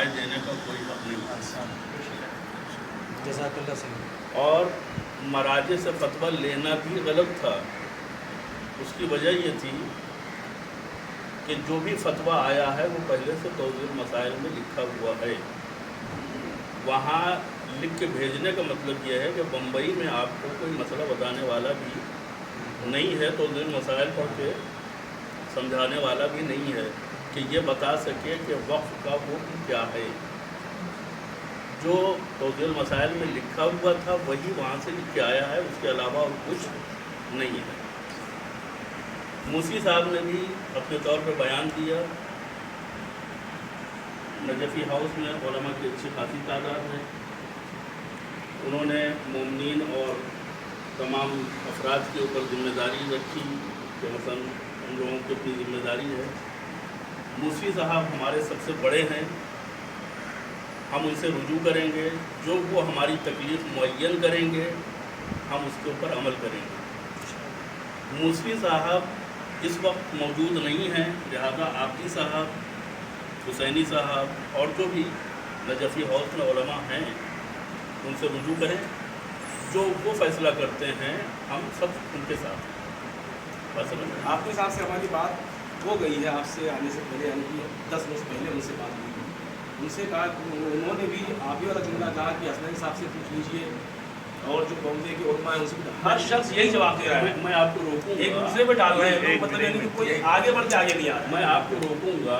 رائے دینے کا کوئی حق نہیں ہے، جزاک اللہ صحیح. اور مراجع سے فتویٰ لینا بھی غلط تھا. اس کی وجہ یہ تھی کہ جو بھی فتویٰ آیا ہے وہ پہلے سے توضیح المسائل میں لکھا ہوا ہے. وہاں لکھ کے بھیجنے کا مطلب یہ ہے کہ بمبئی میں آپ کو کوئی مسئلہ بتانے والا بھی نہیں ہے، توضیح المسائل پڑھ کے سمجھانے والا بھی نہیں ہے کہ یہ بتا سکے کہ وقف کا حکم کیا ہے. جو توضیح المسائل میں لکھا ہوا تھا وہی وہاں سے لکھ کے آیا ہے، اس کے علاوہ اور کچھ نہیں ہے. موسی صاحب نے بھی اپنے طور پہ بیان دیا. نجفی ہاؤس میں علماء کی اچھی خاصی تعداد ہے. انہوں نے مومنین اور تمام افراد کے اوپر ذمہ داری رکھی کہ مثلا ان لوگوں کی اپنی ذمہ داری ہے. موسی صاحب ہمارے سب سے بڑے ہیں، ہم ان سے رجوع کریں گے، جو وہ ہماری تکلیف معین کریں گے ہم اس کے اوپر عمل کریں گے. موسی صاحب اس وقت موجود نہیں ہیں، لہذا عابدی صاحب، حسینی صاحب اور جو بھی نجفی ہاؤس میں علماء ہیں ان سے رجوع کریں. جو وہ فیصلہ کرتے ہیں ہم سب ان کے ساتھ ہیں. بس آپ کے حساب سے ہماری بات ہو گئی ہے آپ سے آنے سے پہلے، یعنی کہ 10 روز پہلے ان سے بات ہوئی. ان سے کہا، انہوں نے بھی آپ ہی والا جملہ کہا کہ حسنین صاحب سے پوچھ لیجیے اور جو بمبئی کے علماء ہیں ان سے، ہر شخص یہی جواب دے رہا ہے. میں آپ کو روکوں ایک گا، دوسرے پہ ڈال رہے ہیں، مطلب یعنی کہ کوئی آگے بڑھ کے آگے نہیں آ رہا. میں آپ کو روکوں گا.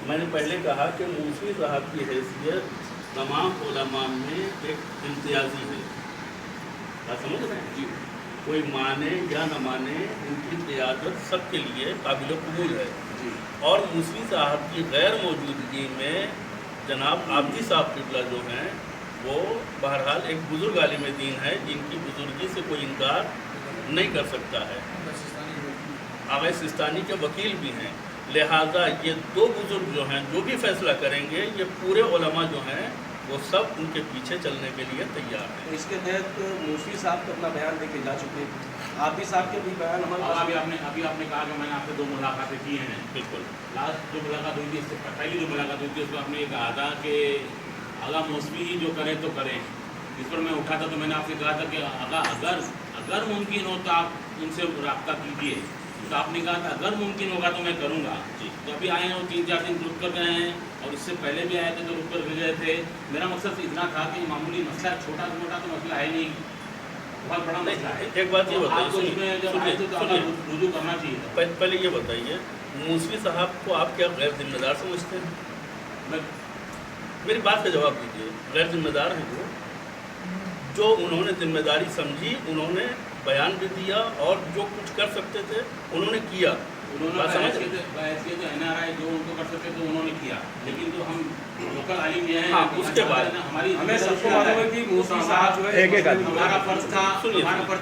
میں نے پہلے کہا کہ موسی صاحب کی حیثیت تمام علماء میں ایک امتیازی ہے. آپ سمجھ رہے ہیں؟ جی، کوئی مانے یا نہ مانے ان کی قیادت سب کے لیے قابل قبول ہے. جی. اور موسی صاحب کی غیر موجودگی میں جناب عابدی صاحب قبلہ جو ہیں وہ بہرحال ایک بزرگ عالم دین ہے جن کی بزرگی سے کوئی انکار نہیں کر سکتا ہے. آغا سستانی کے وکیل بھی ہیں. لہذا یہ دو بزرگ جو ہیں جو بھی فیصلہ کریں گے یہ پورے علماء جو ہیں وہ سب ان کے پیچھے چلنے کے لیے تیار ہیں. اس کے تحت موسی صاحب تو اپنا بیان دے کے جا چکے ہیں. عابدی صاحب کے بھی بیان ابھی آپ نے کہا کہ میں نے آپ سے 2 ملاقاتیں کی ہیں. بالکل. لاسٹ جو ملاقات ہوئی تھی، اس سے پہلی جو ملاقات ہوئی تھی اس میں آپ نے یہ کہا تھا کہ آغا موسوی ہی جو کریں تو کریں. اس پر میں اٹھا تھا تو میں نے آپ سے کہا تھا کہ آغا اگر ممکن ہو تو آپ ان سے رابطہ کیجیے. تو آپ نے کہا تھا اگر ممکن ہوگا تو میں کروں گا. جی. تو ابھی آئے ہیں وہ 3-4 دن رک کر گئے ہیں، اور اس سے پہلے بھی آئے تھے تو رک کر گئے تھے. میرا مقصد اتنا تھا کہ معمولی مسئلہ، چھوٹا موٹا تو مسئلہ ہے نہیں، بہت بڑا مسئلہ ہے. ایک بات یہ آپ کو اس میں جب آئے تھے تو آپ کو بتائیے، رجوع کرنا چاہیے تھا. پہلے یہ بتائیے موسوی صاحب کو آپ کیا غیر ذمہ دار سمجھتے ہیں؟ میں میری بات کا جواب دیجیے. غیر ذمہ دار ہیں وہ؟ جو انہوں نے ذمہ داری سمجھی انہوں نے بیان بھی دیا اور جو کچھ کر سکتے تھے انہوں نے کیا. انہوں نے بحیثیت NRI جو ان کو کر سکتے تھے انہوں نے کیا، لیکن جو ہم لوکل عالم یہ ہیں ہاں، اس کے بعد ہمیں سب کو معلوم ہے کہ موسی صاحب جو ہے ہمارا فرض تھا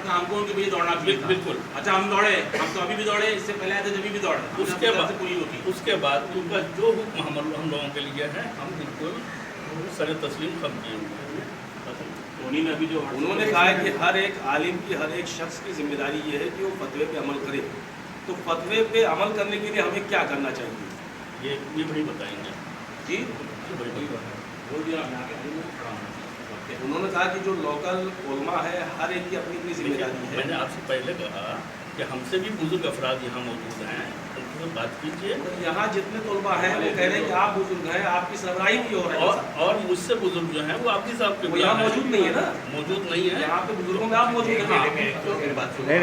ہم کو ان کے پیچھے دوڑنا چاہیے تھا. بالکل. اچھا ہم دوڑے، ہم تو ابھی بھی دوڑے، اس سے پہلے آئے تھے جبھی بھی دوڑے. اس کے بعد ان کا جو حکم ہم لوگوں کے لیے ہے ہم بالکل سر تسلیم خم کیے ہوئے ہیں. میں ابھی جو انہوں نے کہا ہے کہ ہر ایک عالم کی، ہر ایک شخص کی ذمہ داری یہ ہے کہ وہ فتوے پہ عمل کرے. تو فتوے پہ عمل کرنے کے لیے ہمیں کیا کرنا چاہیے؟ یہ بڑی بتائیں گے. جی. یہ بڑی بات انہوں نے کہا کہ جو لوکل علماء ہے ہر ایک کی اپنی اپنی ذمہ داری ہے. میں نے آپ سے پہلے کہا کہ ہم سے بھی بزرگ افراد یہاں موجود ہیں، ان سے بات کیجیے. یہاں جتنے طلباء ہیں وہ کہہ رہے ہیں کہ آپ بزرگ ہیں، آپ کی سربراہی بھی ہو رہی ہے. اور مجھ سے بزرگ جو ہیں وہ عابدی صاحب کے یہاں موجود نہیں ہے نا، موجود نہیں ہے. یہاں پہ بزرگوں میں آپ موجود ہیں.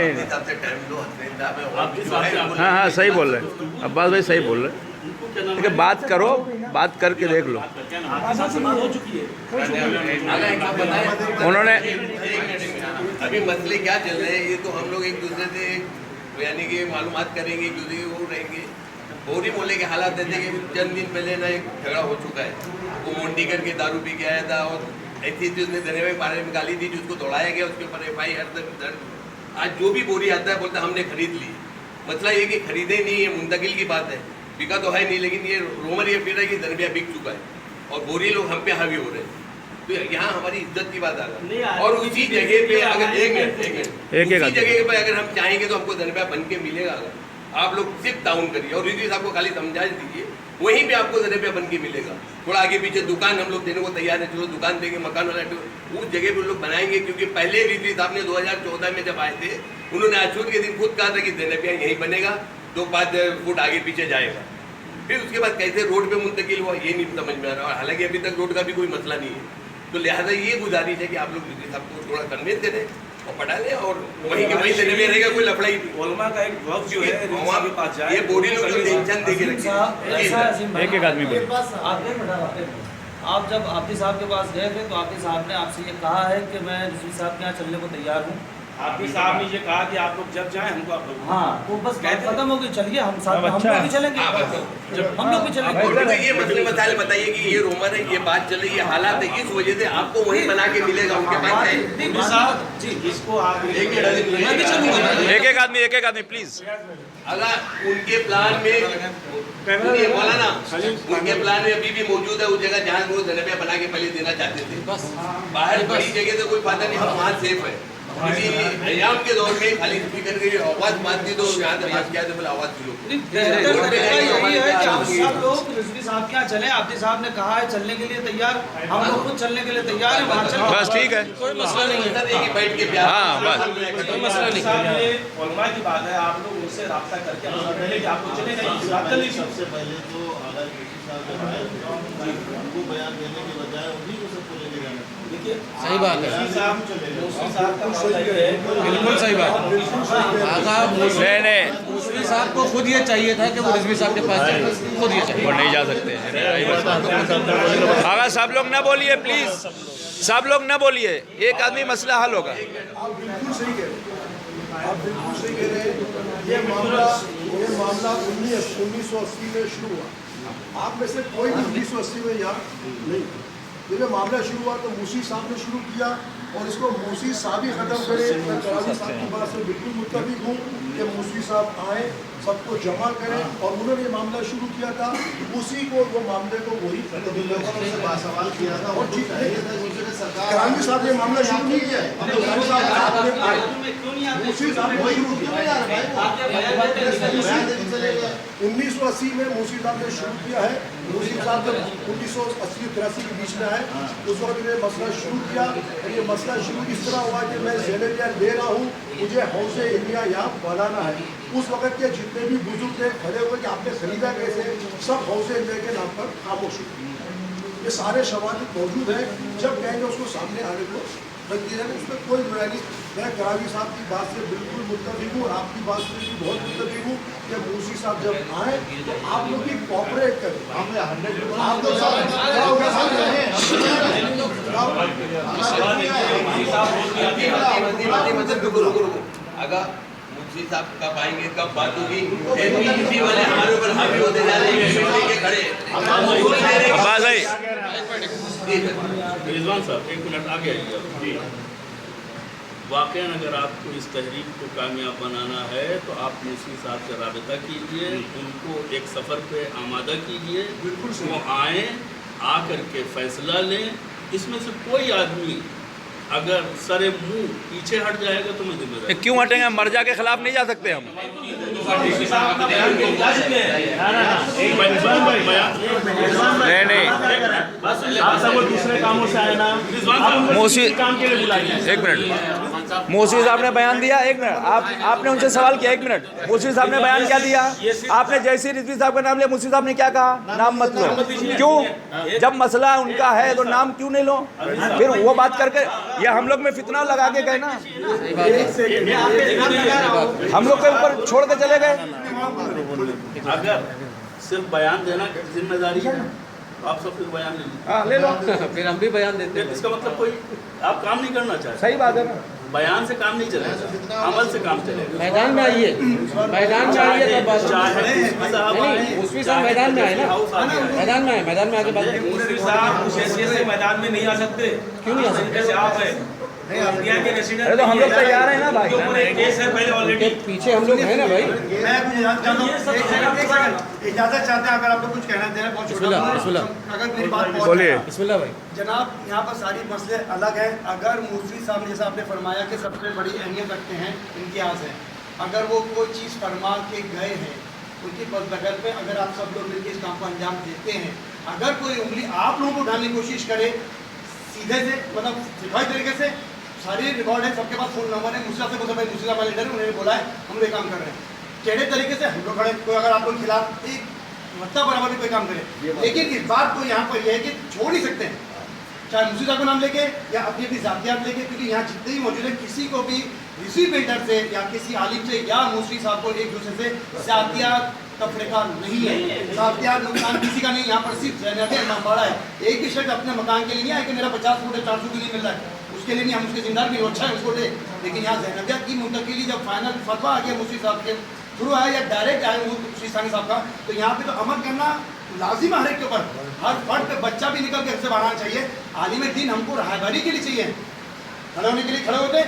ہاں ہاں صحیح بول رہے ہیں عباس بھائی، صحیح بول رہے ہیں. لیکن بات کرو، بات کر کے دیکھ لو. ہو چکی ہے انہوں نے ابھی مسئلے کیا چل رہے ہیں یہ تو ہم لوگ ایک دوسرے سے یعنی کہ معلومات کریں گے، ایک دوسرے کے وہ رہیں گے. بوری محلے کے حالات ایسے کہ چند دن پہلے نا ایک جھگڑا ہو چکا ہے. وہ مونٹی کر کے دارو پی کے آیا تھا اور ایسی چیز نے درے میں بارے میں گالی دی جس کو دوڑایا گیا، اس کے اوپر FIR درج. آج جو بھی بوری آتا ہے بولتا ہم نے خرید لی. مسئلہ یہ کہ خریدے نہیں، یہ منتقل کی بات ہے. بکا تو ہے نہیں، لیکن یہ رومر یہ پھر رہا ہے کہ دربیہ بک چکا ہے اور بوری لوگ ہم پہ حاوی ہو رہے ہیں. تو یہاں ہماری عزت کی بات آ رہا ہے. اور اسی جگہ پہ اگر اسی جگہ پہ اگر ہم چاہیں گے تو ہم کو دربیہ بن کے ملے گا. اگر آپ لوگ صرف تعاون کریے اور ریڈی صاحب کو خالی سمجھا دیجیے वहीं पे आपको जनेबिया बन के मिलेगा। थोड़ा आगे पीछे दुकान हम लोग देने को तैयार है, चलो दुकान देंगे, मकान वाला उस जगह पे लोग बनाएंगे, क्योंकि पहले रिजवी साहब ने 2014 में जब आए थे उन्होंने आशूर के दिन खुद कहा था कि जनेबिया यहीं बनेगा, 2-5 फुट आगे पीछे जाएगा। फिर उसके बाद कैसे रोड पे मुंतकिल हुआ ये नहीं समझ में आ रहा, और हालांकि अभी तक रोड का भी कोई मसला नहीं है। तो लिहाजा ये गुजारिश है कि आप लोग रिजवी साहब को थोड़ा कन्विंस करें और पढ़ा लें, और वहीं के वहीं जनेबिया रहेगा, कोई लफड़ा ही नहीं। उलमा का एक वक्त जो है रिजवी के पास जाए, ये बोरी लोग जो टेंशन दे के रखे। एक आदमी बोले। आप जब आफती साहब के पास गए थे तो आफती साहब ने आपसे ये कहा है कि मैं रिजवी साहब के यहाँ चलने को तैयार हूँ। आपकी साहब ने ये कहा कि आप लोग जब जाएं हमको आप लोग। हाँ, तो बस बात खत्म हो गई, चलिए हम साथ हम लोग भी चलेंगे, हम लोग भी चलेंगे। तो ये मसले मसाइल बताइए कि ये रोमर है, ये बात चल रही है, हालात है, इस वजह से आपको वही बना के मिलेगा उनके पास है। जी, इसको आप एक एक आदमी प्लीज। अगर उनके प्लान में मौलाना उनके प्लान में अभी भी मौजूद है उस जगह जहाँ वो जनेबिया बना के पहले देना चाहते थे, बाहर बड़ी जगह से कोई फायदा नहीं, हम वहाँ सेफ है। अयाम के दौर में खाली स्पीकर की आवाज बात की तो यहाँ से बात किया बोला आवाज की सब लोग रिजवी साहब के यहाँ चले, आफती साहब ने कहा है चलने के लिए तैयार, हम लोग खुद चलने के लिए तैयार है। बस ठीक है, कोई मसला नहीं है, बैठ के प्यार। हाँ बस कोई मसला नहीं। उलमा की बात है, आप लोग उनसे राब्ता करके पहले कि आपको चलेगा। सबसे पहले तो अगर किसी साहब जब आए उनको बयान देने के बजाय उन्हीं को सबको लेके जाना चाहिए। देखिए सही बात है, बिल्कुल सही बात नहीं मुस्लिम साहब को खुद ये चाहिए था कि वो रिजवी साहब के पास जाए, खुद ये चाहिए, वो नहीं जा सकते। आगा सब लोग ना बोलिए प्लीज, सब लोग ना बोलिए, एक आदमी मसला हल होगा। आप बिल्कुल सही कह रहे हैं, आप बिल्कुल सही कह रहे हैं। ये मामला 1980 में शुरू हुआ। आप में से कोई भी 1980 में यहाँ नहीं, जब मामला शुरू हुआ तो मूसी साहब ने शुरू किया और इसको मूसी साहब ही ख़त्म करे। मैं कराची साहब की बात से बिल्कुल मुत्तफिक हूँ कि मूसी साहब आए, सबको जमा करें, और उन्होंने ये मामला शुरू किया था, उसी को वो मामले को वही सवाल किया था और कराची साहब ने मामला शुरू नहीं किया है, मूसी साहब ने शुरू किया। 1980 में मूसी साहब ने शुरू किया है। मूसी साहब जब 1980-83 के बीच में आए उस वक्त ने मसला शुरू किया, और ये मसला शुरू इस तरह हुआ कि मैं जनेबिया दे रहा हूँ, मुझे हौज़े इल्मिया यहाँ बनाना है। उस वक्त के जितने भी बुजुर्ग थे खड़े हुए कि आपने खरीदा कैसे, सब हौज़े इल्मिया के नाम पर खामोश हुए। ये सारे शवाहिद मौजूद हैं, जब कहेंगे उसको सामने आने को रख दिया जाए, उसमें कोई बुराई नहीं। मैं कराची साहब की बात से बिल्कुल मुत्तफिक हूँ और आपकी बात से भी बहुत मुत्तफिक हूँ कि मूसी साहब जब आए तो आप लोग भी कोऑपरेट करें। आप लोग अगर मुफ्ती साहब कब आएंगे, कब बात होगी, इसी वाले हमारे ऊपर हावी होते जा रहे हैं खड़े। अब्बास भाई, रिजवान साहब एक मिनट आगे आइए। वाक़ई अगर आपको इस तहरीक को कामयाब बनाना है तो आप मूसी साहब से राबिता कीजिए, उनको एक सफ़र पे आमादा कीजिए, वो आएँ, आकर के फ़ैसला लें। इसमें से कोई आदमी अगर सरे मुंह पीछे हट जाएगा तो मैं जिम्मेदार। क्यों हटेंगे? मर्जा के खिलाफ नहीं जा सकते हम। नहीं आप सब दूसरे कामों से आए ना, मौसी काम के लिए बुलाइए। एक मिनट, मौसी साहब ने बयान दिया, एक मिनट आपने उनसे सवाल किया, एक मिनट, मौसी साहब ने बयान क्या दिया? आपने जैसे रिजवी साहब का नाम लिया, मौसी साहब ने क्या कहा? नाम मत लो। क्यों? जब मसला उनका है तो नाम क्यों नहीं लो? फिर वो बात करके या हम लोग में फितना लगा के गए ना, हम लोग के ऊपर छोड़ के चले गए। अगर सिर्फ बयान देना जिम्मेदारी है तो आप सब फिर बयान ले लीजिए। हाँ ले लो, फिर हम भी बयान देते हैं। इसका मतलब कोई आप काम नहीं करना चाहते। सही बात है ना, बयान से काम नहीं चलेगा, अमल से काम चलेगा। मैदान में आइए, मैदान में आइए, तब बात चाहे मुस्लिम साहब मैदान में आए ना, मैदान में आए, मैदान में आके बात। मुस्लिम साहब उस हैसियत से मैदान में नहीं आ सकते। क्यों नहीं आ सकते? जैसे आप हैं इंडिया के रेसिडेंट। अरे तो हम लोग तैयार हैं ना भाई। केस है पहले ऑलरेडी, पीछे हम लोग हैं ना भाई। मैं कुछ इजाज़त चाहते हैं, अगर आप लोग कुछ कहना चाहते हैं। बहुत बिस्मिल्लाह, अगर मेरी बात बोलिए। बिस्मिल्लाह भाई। जनाब, यहाँ पर सारी मसले अलग हैं। अगर मुफ्ती साहब ने जैसा आपने फरमाया कि सबसे बड़ी अहमियत रखते हैं इम्तियाज़ है, अगर वो कोई चीज़ फरमा के गए हैं उनकी बगल पे अगर आप सब लोग मिलकर इस काम को अंजाम देते हैं, अगर कोई उंगली आप लोगों को उठाने की कोशिश करे सीधे से, मतलब सिपाही तरीके से, सारी रिकॉर्ड है, सबके पास फोन नंबर है, मुझसे बोलते भाई मुझसे वाले लीडर उन्होंने बोला है हम लोग ये काम कर रहे हैं, टेढ़े तरीके से हम लोग खड़े, कोई अगर आप लोग खिलाफ एक मतलब बराबर भी कोई काम करे, लेकिन इस बात को यहाँ पर यह है कि छोड़ नहीं सकते हैं, चाहे मुझसे को नाम लेके या अपनी अपनी जातियात लेके, क्योंकि यहाँ जितने भी मौजूद है किसी को भी किसी बिल्डर से या किसी आलिम से या मुफ्ती साहब को एक दूसरे से जातियात तफरीका नहीं है, जातियात नुकसान किसी का नहीं। यहाँ पर सिर्फ जैनबिया इमामबाड़ा है, एक भी शख्स अपने मकान के लिए नहीं आया कि मेरा 50 फुट है 400 के लिए मिल रहा है, उसके लिए नहीं, हम उसके जिम्मेदार भी अच्छा है उसको दे, लेकिन यहाँ जैनबिया की मुंतकिली जब फाइनल फतवा आ गया मुफ्ती साहब के थ्रू आया या डायरेक्ट आया मुफ्ती सानी साहब का, तो यहाँ पे तो अमल करना लाजिम है हर एक के ऊपर, हर फर्द पे बच्चा भी निकल के घर से बाहर आना चाहिए। आलिम दीन हमको राहबरी के लिए चाहिए, खड़े होने के लिए खड़े होते,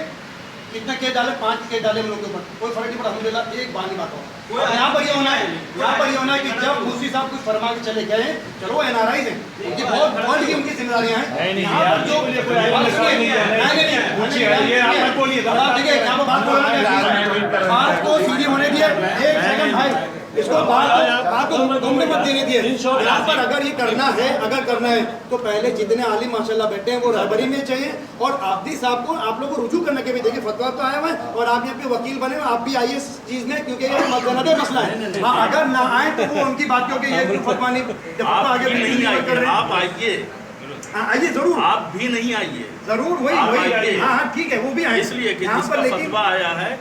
कितना केस डाले 5 केस डाले हम लोग के ऊपर, कोई फर्क नहीं पड़ा, अल्हम्दुलिल्लाह एक बात नहीं बात हो। यहाँ पर ये होना है, यहाँ पर ये होना है कि जब मुफ्ती साहब कुछ फरमा के चले गए, चलो एनआरआई हैं, उनकी बहुत वर्ल्ड की उनकी जिम्मेदारियाँ हैं, यहाँ पर जो बात को सीधी होने दिए, एक सेकंड भाई, इसको बात को घूमने मत देने दिए। यहाँ पर अगर ये करना है, अगर करना है तो पहले जितने आलिम माशाल्लाह बैठे हैं वो रहबरी में चाहिए, और आब्दी साहब को आप लोग को रुजू करने के भी देखिए फतवा तो आया हुआ है, और आप यहाँ पे वकील बने हो, आप भी आइए इस चीज में, क्योंकि ये मद्देनजर मसला है। हाँ, अगर ना आए तो वो उनकी बात क्योंकि ये फतवा नहीं, जब फतवा आगे नहीं आइए, आप आइए, आइए जरूर, आप भी नहीं आइए जरूर, वही हाँ ठीक है, वो भी आए, इसलिए कि जिसका फतवा आया है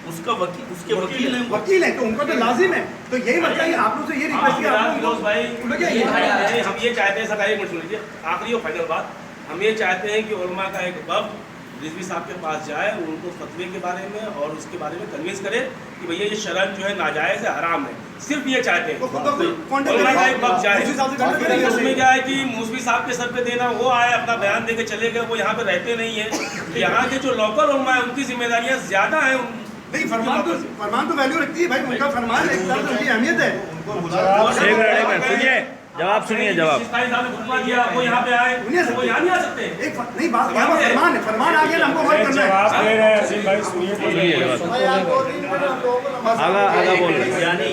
उसका वकील, उसके वकील हैं तो उनको तो लाजिम है। तो यही बताइए आप लोग से ये रिक्वेस्ट किया फिरोज भाई, हम ये चाहते हैं, सरकारी मिनट सुन लीजिए, आखिरी और फाइनल बात, हम ये चाहते हैं कि उलमा का एक वफ़द रिजवी साहब के पास जाए, उनको फतवे के बारे में और उसके बारे में कन्विंस करे कि भैया ये शरन जो है नाजायज़ है, हराम है, सिर्फ ये चाहते हैं। उलमा का एक वक्त जाए, उसमें क्या है कि मुफ्ती साहब के सर पे देना, वो आए अपना बयान दे के चले गए, वो यहाँ पे रहते नहीं है, यहाँ के जो लोकल उलमा है उनकी जिम्मेदारियाँ ज़्यादा हैं। नहीं, फरमान तो वैल्यू रखती है भाई, उनका फरमान एक तरह से अहमियत है। सुनिए, जवाब सुनिए, जवाब दिया वो यहाँ पे आए, वो यहाँ नहीं आ सकते। एक नहीं बात, फरमान है, फरमान आ गया ना, हमको वर्क करना है। आगा बोल रहे हैं, यानी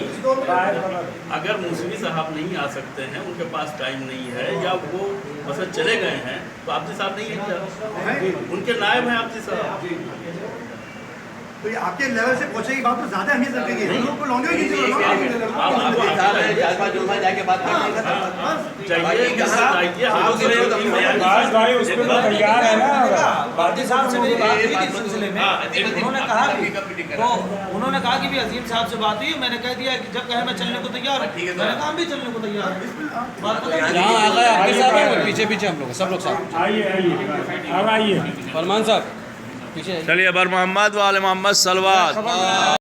अगर मुफ्ती साहब नहीं आ सकते हैं, उनके पास टाइम नहीं है, या वो मतलब चले गए हैं, तो आब्दी साहब नहीं है, उनके नायब हैं आब्दी साहब। तो ये आपके लेवल से पहुंचेगी बात तो ज्यादा अहमियत रखेगी, हम लोग को लौंगे ही नहीं जाके बात तैयार है ना। भारती साहब से मेरी बात हुई इस सिलसिले में, उन्होंने कहा कि भी अजीम साहब से बात हुई, मैंने कह दिया कि जब कहे मैं चलने को तैयार हूँ, मैंने कहा हम भी चलने को तैयार हैं। पीछे पीछे हम लोग सब लोग साथ चलिए, बर मोहम्मद वाले मोहम्मद सलवात।